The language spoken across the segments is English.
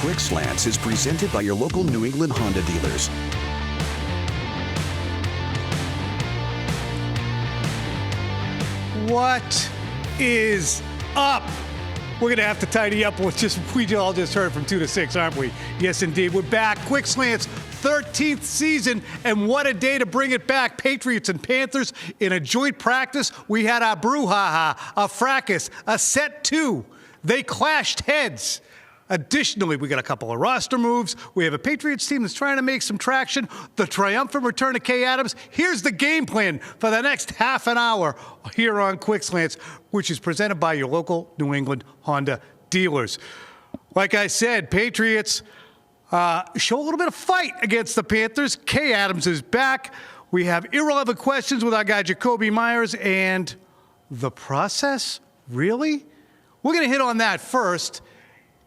Quick Slants is presented by your local New England Honda dealers. What is up? We're going to have to tidy up with we all just heard from 2 to 6, aren't we? Yes, indeed. We're back. Quick Slants, 13th season, and what a day to bring it back. Patriots and Panthers in a joint practice. We had a brouhaha, a fracas, a set 2. They clashed heads. Additionally, we got a couple of roster moves. We have a Patriots team that's trying to make some traction. The triumphant return of Kay Adams. Here's the game plan for the next half an hour here on Quick Slants, which is presented by your local New England Honda dealers. Like I said, Patriots show a little bit of fight against the Panthers. Kay Adams is back. We have irrelevant questions with our guy Jakobi Meyers. And the process? Really? We're going to hit on that first.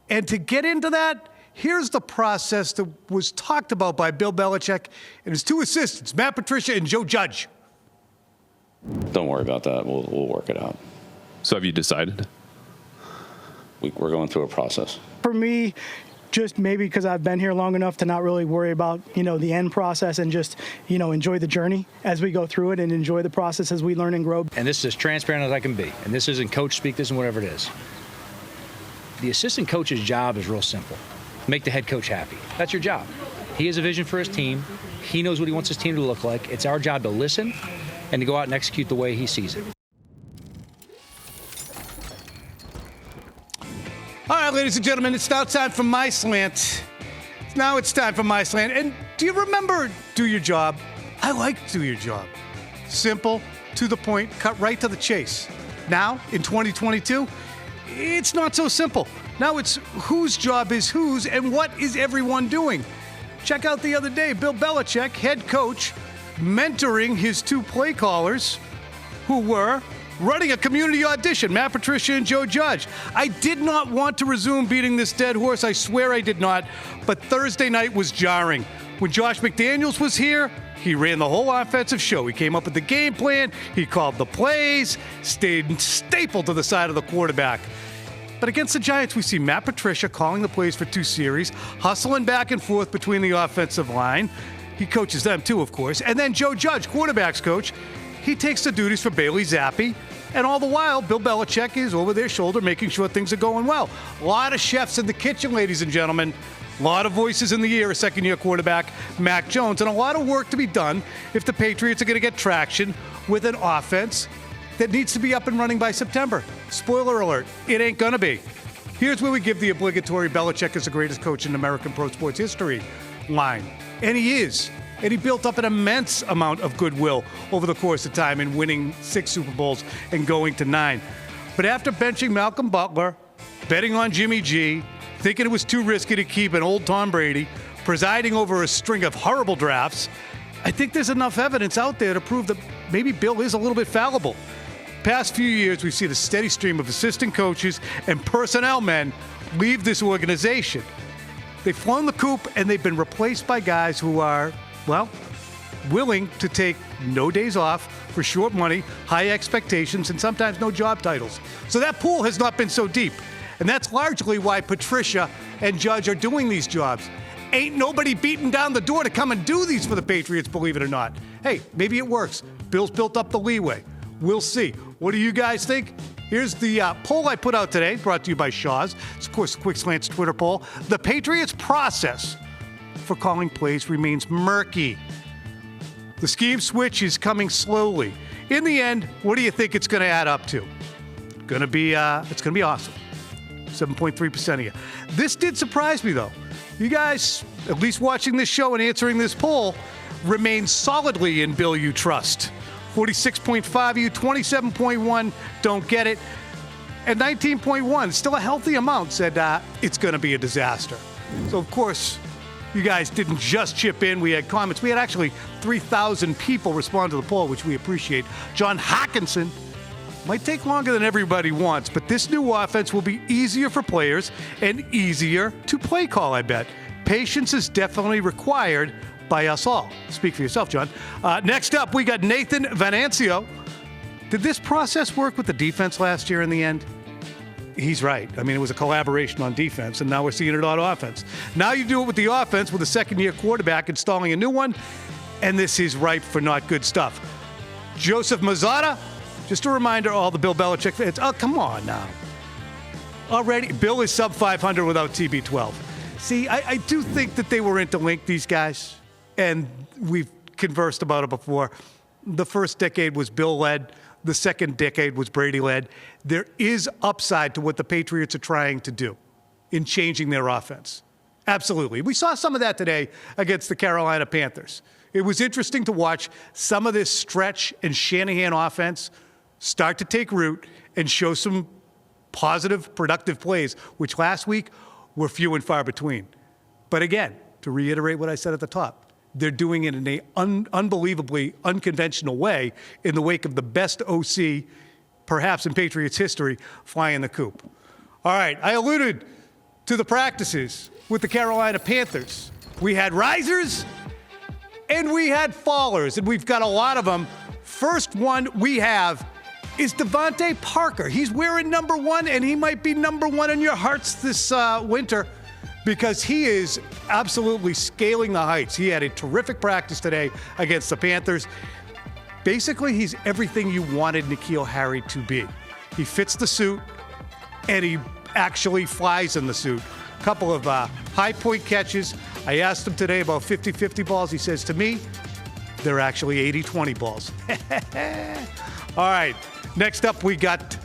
And to get into that, here's the process that was talked about by Bill Belichick and his 2 assistants, Matt Patricia and Joe Judge. Don't worry about that. We'll work it out. So have you decided? We're going through a process. For me, just maybe because I've been here long enough to not really worry about, the end process and just, enjoy the journey as we go through it and enjoy the process as we learn and grow. And this is as transparent as I can be. And this isn't coach speak, this isn't whatever it is. The assistant coach's job is real simple. Make the head coach happy. That's your job. He has a vision for his team. He knows what he wants his team to look like. It's our job to listen and to go out and execute the way he sees it. All right, ladies and gentlemen, it's now time for my slant. Now it's time for my slant. And do you remember Do Your Job? I like Do Your Job. Simple, to the point, cut right to the chase. Now, in 2022, it's not so simple. Now it's whose job is whose and what is everyone doing. Check out the other day, Bill Belichick, head coach, mentoring his 2 play callers who were running a community audition, Matt Patricia and Joe Judge. I did not want to resume beating this dead horse. I swear I did not. But Thursday night was jarring. When Josh McDaniels was here, he ran the whole offensive show. He came up with the game plan. He called the plays, stayed stapled to the side of the quarterback. But against the Giants, we see Matt Patricia calling the plays for 2 series, hustling back and forth between the offensive line. He coaches them too, of course. And then Joe Judge, quarterback's coach, he takes the duties for Bailey Zappi. And all the while, Bill Belichick is over their shoulder making sure things are going well. A lot of chefs in the kitchen, ladies and gentlemen. A lot of voices in the ear, a second-year quarterback, Mac Jones. And a lot of work to be done if the Patriots are going to get traction with an offense that needs to be up and running by September. Spoiler alert, it ain't gonna be. Here's where we give the obligatory Belichick is the greatest coach in American pro sports history line. And he is. And he built up an immense amount of goodwill over the course of time in winning 6 Super Bowls and going to 9. But after benching Malcolm Butler, betting on Jimmy G, thinking it was too risky to keep an old Tom Brady, presiding over a string of horrible drafts, I think there's enough evidence out there to prove that maybe Bill is a little bit fallible. Past few years, we've seen a steady stream of assistant coaches and personnel men leave this organization. They've flown the coop, and they've been replaced by guys who are, willing to take no days off for short money, high expectations, and sometimes no job titles. So that pool has not been so deep. And that's largely why Patricia and Judge are doing these jobs. Ain't nobody beating down the door to come and do these for the Patriots, believe it or not. Hey, maybe it works. Bill's built up the leeway. We'll see. What do you guys think? Here's the poll I put out today, brought to you by Shaw's. It's, of course, the Quick Slants Twitter poll. The Patriots' process for calling plays remains murky. The scheme switch is coming slowly. In the end, what do you think it's going to add up to? It's going to be awesome. 7.3% of you. This did surprise me, though. You guys, at least watching this show and answering this poll, remain solidly in Bill you trust. 46.5 of you, 27.1 don't get it, and 19.1, still a healthy amount, said it's going to be a disaster. So, of course, you guys didn't just chip in. We had comments. We had actually 3,000 people respond to the poll, which we appreciate. John Hawkinson, might take longer than everybody wants, but this new offense will be easier for players and easier to play call, I bet. Patience is definitely required by us all. Speak for yourself, John. Next up, we got Nathan Venancio. Did this process work with the defense last year in the end? He's right. I mean, it was a collaboration on defense, and now we're seeing it on offense. Now you do it with the offense with a second-year quarterback installing a new one, and this is ripe for not good stuff. Joseph Mazzotta, just a reminder, all the Bill Belichick fans. Oh, come on now. Already, Bill is sub 500 without TB12. See, I do think that they were interlinked, these guys, and we've conversed about it before. The first decade was Bill-led. The second decade was Brady-led. There is upside to what the Patriots are trying to do in changing their offense. Absolutely. We saw some of that today against the Carolina Panthers. It was interesting to watch some of this stretch and Shanahan offense start to take root and show some positive, productive plays, which last week were few and far between. But again, to reiterate what I said at the top, they're doing it in an unbelievably unconventional way in the wake of the best OC, perhaps in Patriots history, flying the coop. All right, I alluded to the practices with the Carolina Panthers. We had risers and we had fallers, and we've got a lot of them. First one we have is Devontae Parker. He's wearing number 1, and he might be number 1 in your hearts this winter, because he is absolutely scaling the heights. He had a terrific practice today against the Panthers. Basically, he's everything you wanted N'Keal Harry to be. He fits the suit, and he actually flies in the suit. A couple of high-point catches. I asked him today about 50-50 balls. He says, to me, they're actually 80-20 balls. All right, next up we got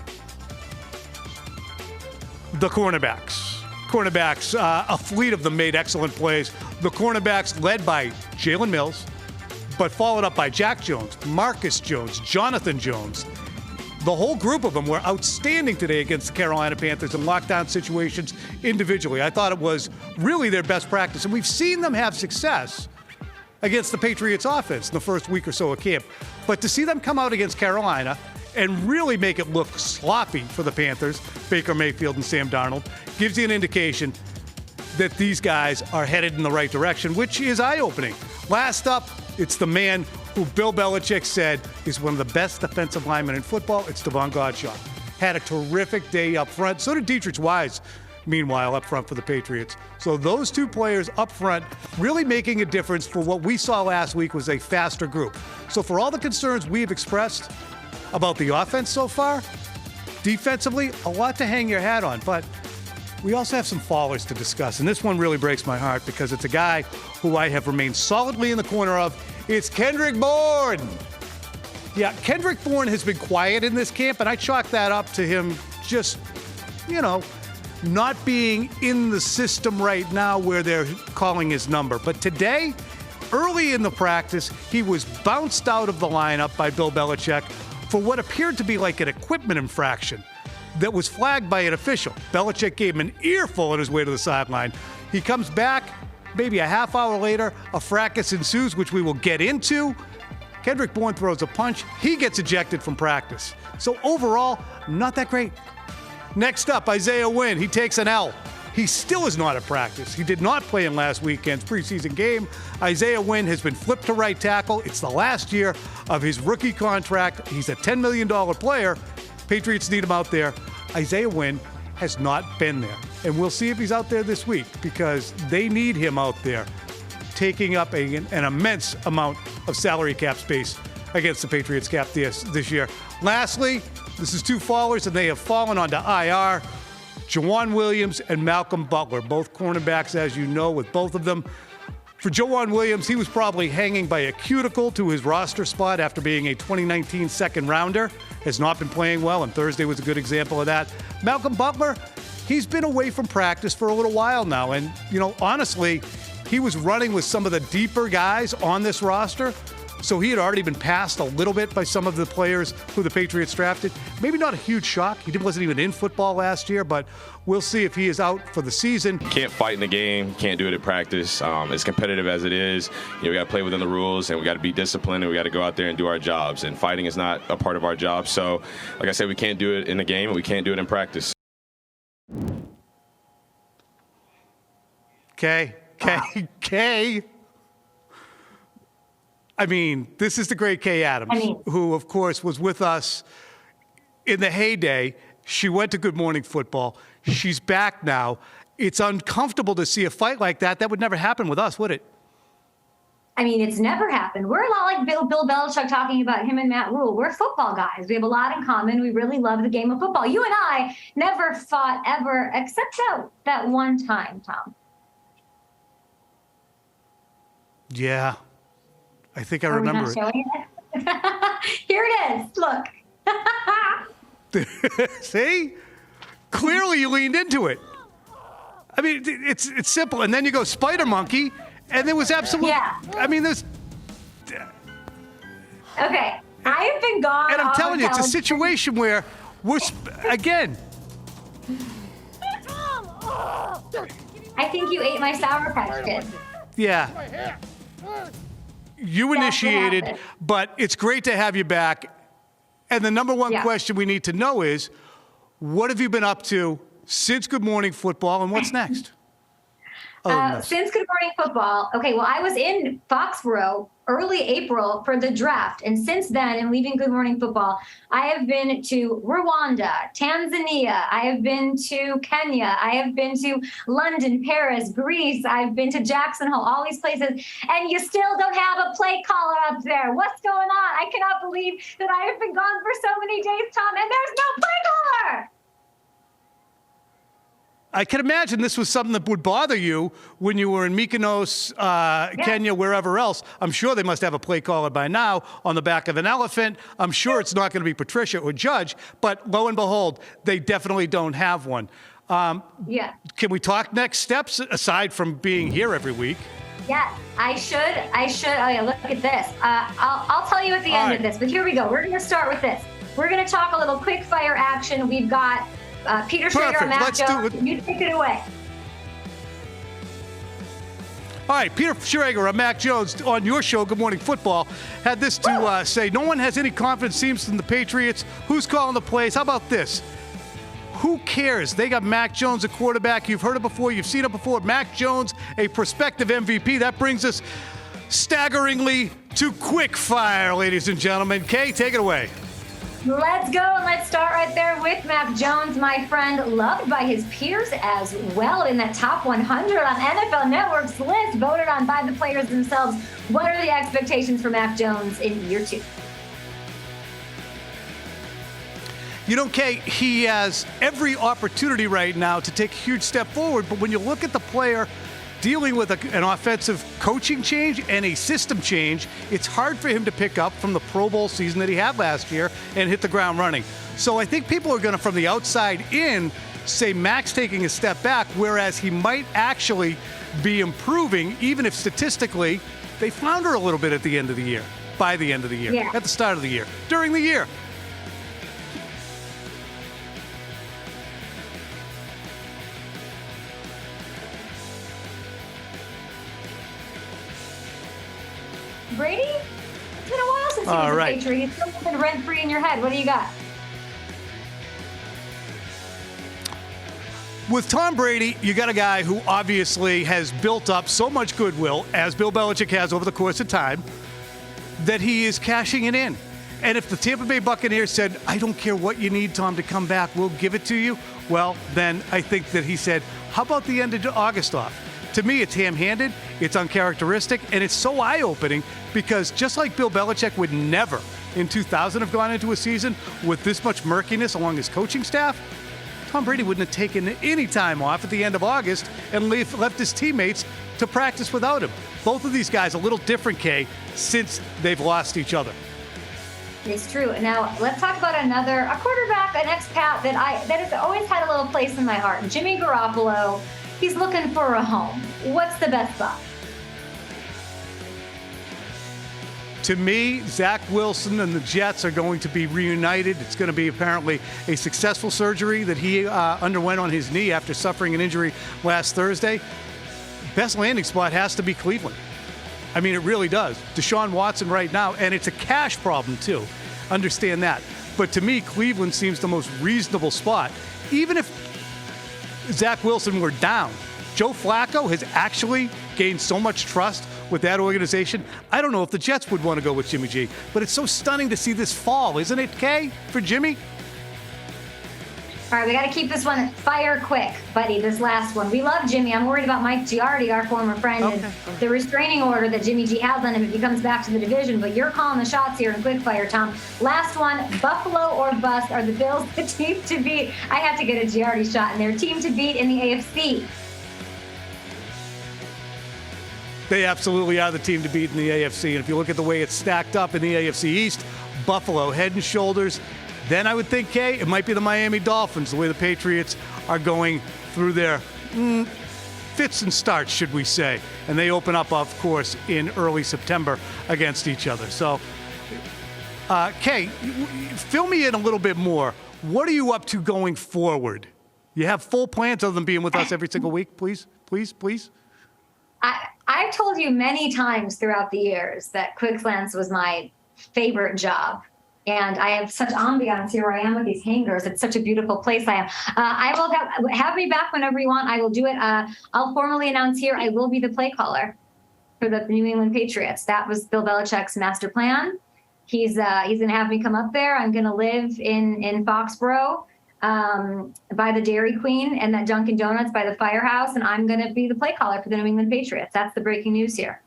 the cornerbacks. A fleet of them made excellent plays. The cornerbacks led by Jalen Mills, but followed up by Jack Jones, Marcus Jones, Jonathan Jones. The whole group of them were outstanding today against the Carolina Panthers in lockdown situations individually. I thought it was really their best practice, and we've seen them have success against the Patriots offense in the first week or so of camp. But to see them come out against Carolina and really make it look sloppy for the Panthers, Baker Mayfield and Sam Darnold, gives you an indication that these guys are headed in the right direction, which is eye-opening. Last up, it's the man who Bill Belichick said is one of the best defensive linemen in football. It's Devon Godshaw. Had a terrific day up front. So did Dietrich Wise, meanwhile, up front for the Patriots. So those two players up front really making a difference for what we saw last week was a faster group. So for all the concerns we have expressed about the offense so far, defensively, a lot to hang your hat on. But we also have some fallers to discuss. And this one really breaks my heart because it's a guy who I have remained solidly in the corner of. It's Kendrick Bourne. Yeah, Kendrick Bourne has been quiet in this camp, and I chalk that up to him just, not being in the system right now where they're calling his number. But today, early in the practice, he was bounced out of the lineup by Bill Belichick for what appeared to be like an equipment infraction that was flagged by an official. Belichick gave him an earful on his way to the sideline. He comes back, maybe a half hour later, a fracas ensues, which we will get into. Kendrick Bourne throws a punch. He gets ejected from practice. So overall, not that great. Next up, Isaiah Wynn. He takes an L. He still is not at practice. He did not play in last weekend's preseason game. Isaiah Wynn has been flipped to right tackle. It's the last year of his rookie contract. He's a $10 million player. Patriots need him out there. Isaiah Wynn has not been there. And we'll see if he's out there this week because they need him out there, taking up an immense amount of salary cap space against the Patriots cap this year. Lastly, this is two fallers, and they have fallen onto IR. Jawan Williams and Malcolm Butler, both cornerbacks, as you know, with both of them. For Jawan Williams, he was probably hanging by a cuticle to his roster spot after being a 2019 second rounder. Has not been playing well, and Thursday was a good example of that. Malcolm Butler, he's been away from practice for a little while now, and, honestly, he was running with some of the deeper guys on this roster, so he had already been passed a little bit by some of the players who the Patriots drafted. Maybe not a huge shock. He wasn't even in football last year, but we'll see if he is out for the season. Can't fight in the game, can't do it at practice. As competitive as it is, we got to play within the rules, and we got to be disciplined, and we got to go out there and do our jobs. And fighting is not a part of our job. So, like I said, we can't do it in the game, and we can't do it in practice. Okay. I mean, this is the great Kay Adams, who, of course, was with us in the heyday, She went to Good Morning Football. She's back now. It's uncomfortable to see a fight like that. That would never happen with us, would it? I mean, it's never happened. We're a lot like Bill Belichick talking about him and Matt Rule. We're football guys. We have a lot in common. We really love the game of football. You and I never fought ever, except that one time, Tom. Yeah. I think I remember it. Here it is. Look. See? Clearly you leaned into it. I mean, it's simple. And then you go Spider Monkey, and there was absolutely. Yeah. I mean, there's. Okay. I have been gone. And I'm telling you, it's a situation where we're, again. I think you ate my Sour Patch Kid. Yeah. You initiated, but it's great to have you back. And the number one question we need to know is, what have you been up to since Good Morning Football, and what's next? Since Good Morning Football, okay, well, I was in Foxborough early April for the draft. And since then, in leaving Good Morning Football, I have been to Rwanda, Tanzania. I have been to Kenya. I have been to London, Paris, Greece. I've been to Jackson Hole, all these places. And you still don't have a play caller up there. What's going on? I cannot believe that I have been gone for so many days, Tom, and there's no play caller. I can imagine this was something that would bother you when you were in Mykonos, Kenya, wherever else. I'm sure they must have a play caller by now on the back of an elephant. I'm sure it's not going to be Patricia or Judge, but lo and behold, they definitely don't have one. Can we talk next steps aside from being here every week? Yes, I should. Oh, yeah, look at this. I'll tell you at the end of this, but here we go. We're going to start with this. We're going to talk a little quick fire action. We've got Peter Schrager and Matt Jones. You take it away. All right, Peter Schrager and Mac Jones on your show, Good Morning Football, had this to say, no one has any confidence, seems, in the Patriots. Who's calling the plays? How about this? Who cares? They got Mac Jones, a quarterback. You've heard it before. You've seen it before. Mac Jones, a prospective MVP. That brings us staggeringly to quick fire, ladies and gentlemen. Kay, take it away. Let's go, and let's start right there with Mac Jones, my friend, loved by his peers as well in that top 100 on NFL Network's list, voted on by the players themselves. What are the expectations for Mac Jones in year 2? You know, Kay, he has every opportunity right now to take a huge step forward, but when you look at the player dealing with an offensive coaching change and a system change, it's hard for him to pick up from the Pro Bowl season that he had last year and hit the ground running. So I think people are going to, from the outside in, say Mac's taking a step back, whereas he might actually be improving, even if statistically they flounder a little bit at the end of the year, by the end of the year, at the start of the year, during the year. Brady? It's been a while since he was a Patriot. He's still been rent-free in your head. What do you got? With Tom Brady, you got a guy who obviously has built up so much goodwill, as Bill Belichick has over the course of time, that he is cashing it in. And if the Tampa Bay Buccaneers said, I don't care what you need, Tom, to come back, we'll give it to you, well, then I think that he said, how about the end of August off? To me, it's ham-handed, it's uncharacteristic, and it's so eye-opening because just like Bill Belichick would never in 2000 have gone into a season with this much murkiness along his coaching staff, Tom Brady wouldn't have taken any time off at the end of August and left his teammates to practice without him. Both of these guys a little different, Kay, since they've lost each other. It's true. Now, let's talk about a quarterback, an expat that has always had a little place in my heart. Jimmy Garoppolo. He's looking for a home. What's the best spot? To me, Zach Wilson and the Jets are going to be reunited. It's going to be apparently a successful surgery that he underwent on his knee after suffering an injury last Thursday. Best landing spot has to be Cleveland. I mean, it really does. Deshaun Watson right now, and it's a cash problem too. Understand that. But to me, Cleveland seems the most reasonable spot. Even if Zach Wilson were down, Joe Flacco has actually gained so much trust with that organization. I don't know if the Jets would want to go with Jimmy G, but it's so stunning to see this fall, isn't it, Kay, for Jimmy? All right, we got to keep this one fire quick, buddy, this last one. We love Jimmy. I'm worried about Mike Giardi, our former friend, and the restraining order that Jimmy G has on him if he comes back to the division. But you're calling the shots here in quick fire, Tom. Last one, Buffalo or bust. Are the Bills the team to beat? I have to get a Giardi shot in there. Team to beat in the AFC. They absolutely are the team to beat in the AFC. And if you look at the way it's stacked up in the AFC East, Buffalo head and shoulders. Then I would think, Kay, it might be the Miami Dolphins, the way the Patriots are going through their fits and starts, should we say. And they open up, of course, in early September against each other. So, Kay, fill me in a little bit more. What are you up to going forward? You have full plans other than being with us every single week? Please, please, please. I've told you many times throughout the years that Quick Slants was my favorite job. And I have such ambiance here where I am with these hangers. It's such a beautiful place I am. I will have me back whenever you want. I will do it. I'll formally announce here I will be the play caller for the New England Patriots. That was Bill Belichick's master plan. He's going to have me come up there. I'm going to live in Foxborough by the Dairy Queen and that Dunkin' Donuts by the firehouse. And I'm going to be the play caller for the New England Patriots. That's the breaking news here.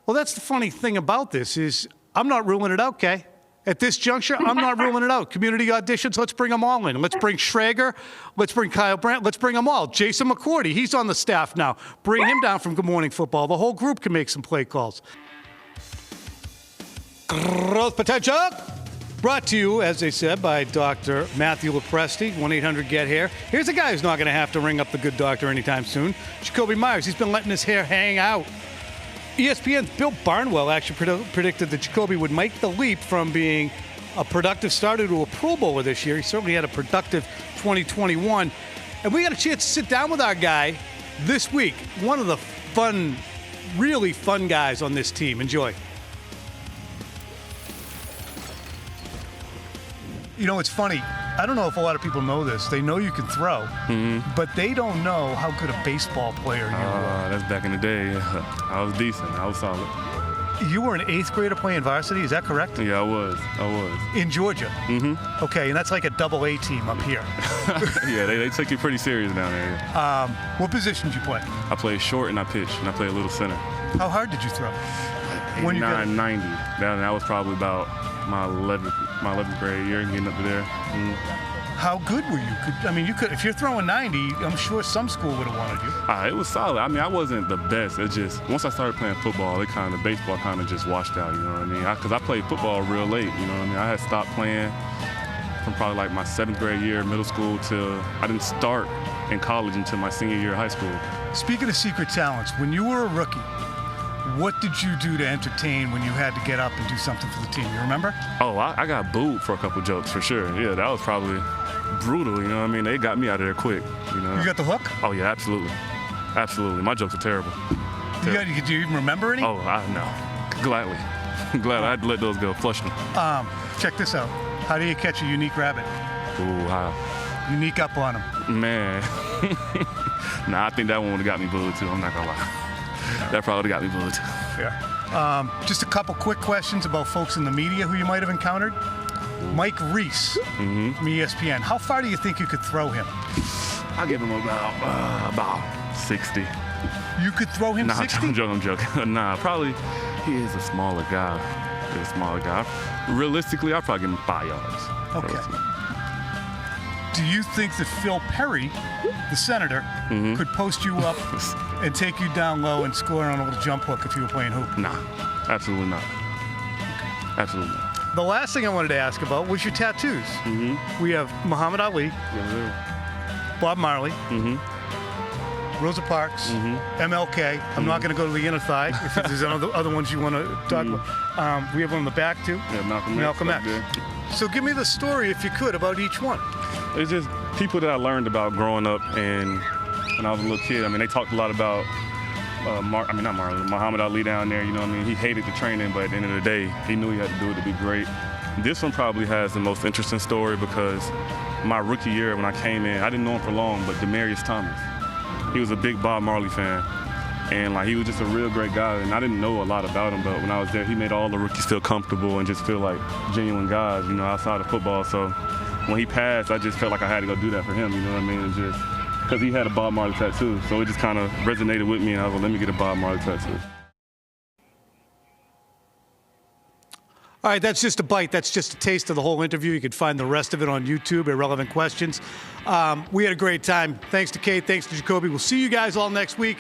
Well, that's the funny thing about this is I'm not ruling it out, Kay. At this juncture, I'm not ruling it out. Community auditions, let's bring them all in. Let's bring Schrager. Let's bring Kyle Brandt. Let's bring them all. Jason McCourty, he's on the staff now. Bring him down from Good Morning Football. The whole group can make some play calls. Growth potential. Brought to you, as they said, by Dr. Matthew Lopresti, 1-800-GET-HAIR. Here's a guy who's not going to have to ring up the good doctor anytime soon. Jakobi Meyers, he's been letting his hair hang out. ESPN's Bill Barnwell actually predicted that Jakobi would make the leap from being a productive starter to a Pro Bowler this year. He certainly had a productive 2021. And we got a chance to sit down with our guy this week. One of the fun, really fun guys on this team. Enjoy. You know, it's funny. I don't know if a lot of people know this. They know you can throw, but they don't know how good a baseball player you are. That's back in the day. Yeah. I was decent. I was solid. You were an 8th grader playing varsity, is that correct? Yeah, I was. In Georgia? Mm-hmm. Okay, and that's like a double-A team up here. Yeah, they take you pretty serious down there. Yeah. What position did you play? I played short and I pitched, and I played a little center. How hard did you throw? 990. That was probably about my 11th grade year, getting up to there. How good were you? You could if you're throwing 90, I'm sure some school would have wanted you. It was solid. I wasn't the best. It just, once I started playing football, baseball kind of just washed out, you know what I mean? Because I played football real late, you know what I mean? I had stopped playing from probably like my 7th grade year, middle school, till I didn't start in college until my senior year of high school. Speaking of secret talents, when you were a rookie, what did you do to entertain when you had to get up and do something for the team? You remember? Oh, I got booed for a couple jokes, for sure. Yeah, that was probably brutal, you know what I mean? They got me out of there quick, you know. You got the hook? Oh, yeah, absolutely. Absolutely. My jokes are terrible. Do you even remember any? Oh, no. Gladly. I had to let those go, flush them. Check this out. How do you catch a unique rabbit? Ooh, how? Unique up on him. Man. Nah, I think that one would have got me booed, too. I'm not going to lie. That probably got me booed. Yeah. Just a couple quick questions about folks in the media who you might have encountered. Mike Reese from ESPN. How far do you think you could throw him? I'll give him about 60. You could throw him 60? I'm joking. Nah, probably he is a smaller guy. Realistically, I'll probably give him 5 yards. Okay. Do you think that Phil Perry, the senator, could post you up and take you down low and score on a little jump hook if you were playing hoop? Nah, absolutely not. Absolutely not. The last thing I wanted to ask about was your tattoos. We have Muhammad Ali, Bob Marley, Rosa Parks, MLK. I'm not going to go to the inner thigh if there's other ones you want to talk about. We have one on the back, too. Yeah, Malcolm X. So give me the story, if you could, about each one. It's just people that I learned about growing up, and when I was a little kid. They talked a lot about Muhammad Ali down there. You know what I mean? He hated the training, but at the end of the day, he knew he had to do it to be great. This one probably has the most interesting story because my rookie year when I came in, I didn't know him for long, but Demaryius Thomas. He was a big Bob Marley fan. And he was just a real great guy, and I didn't know a lot about him, but when I was there, he made all the rookies feel comfortable and just feel like genuine guys, outside of football. So when he passed, I just felt like I had to go do that for him, you know what I mean? And just because he had a Bob Marley tattoo. So it just kind of resonated with me, and I was like, let me get a Bob Marley tattoo. All right, that's just a bite. That's just a taste of the whole interview. You can find the rest of it on YouTube, Irrelevant Questions. We had a great time. Thanks to Kate. Thanks to Jakobi. We'll see you guys all next week.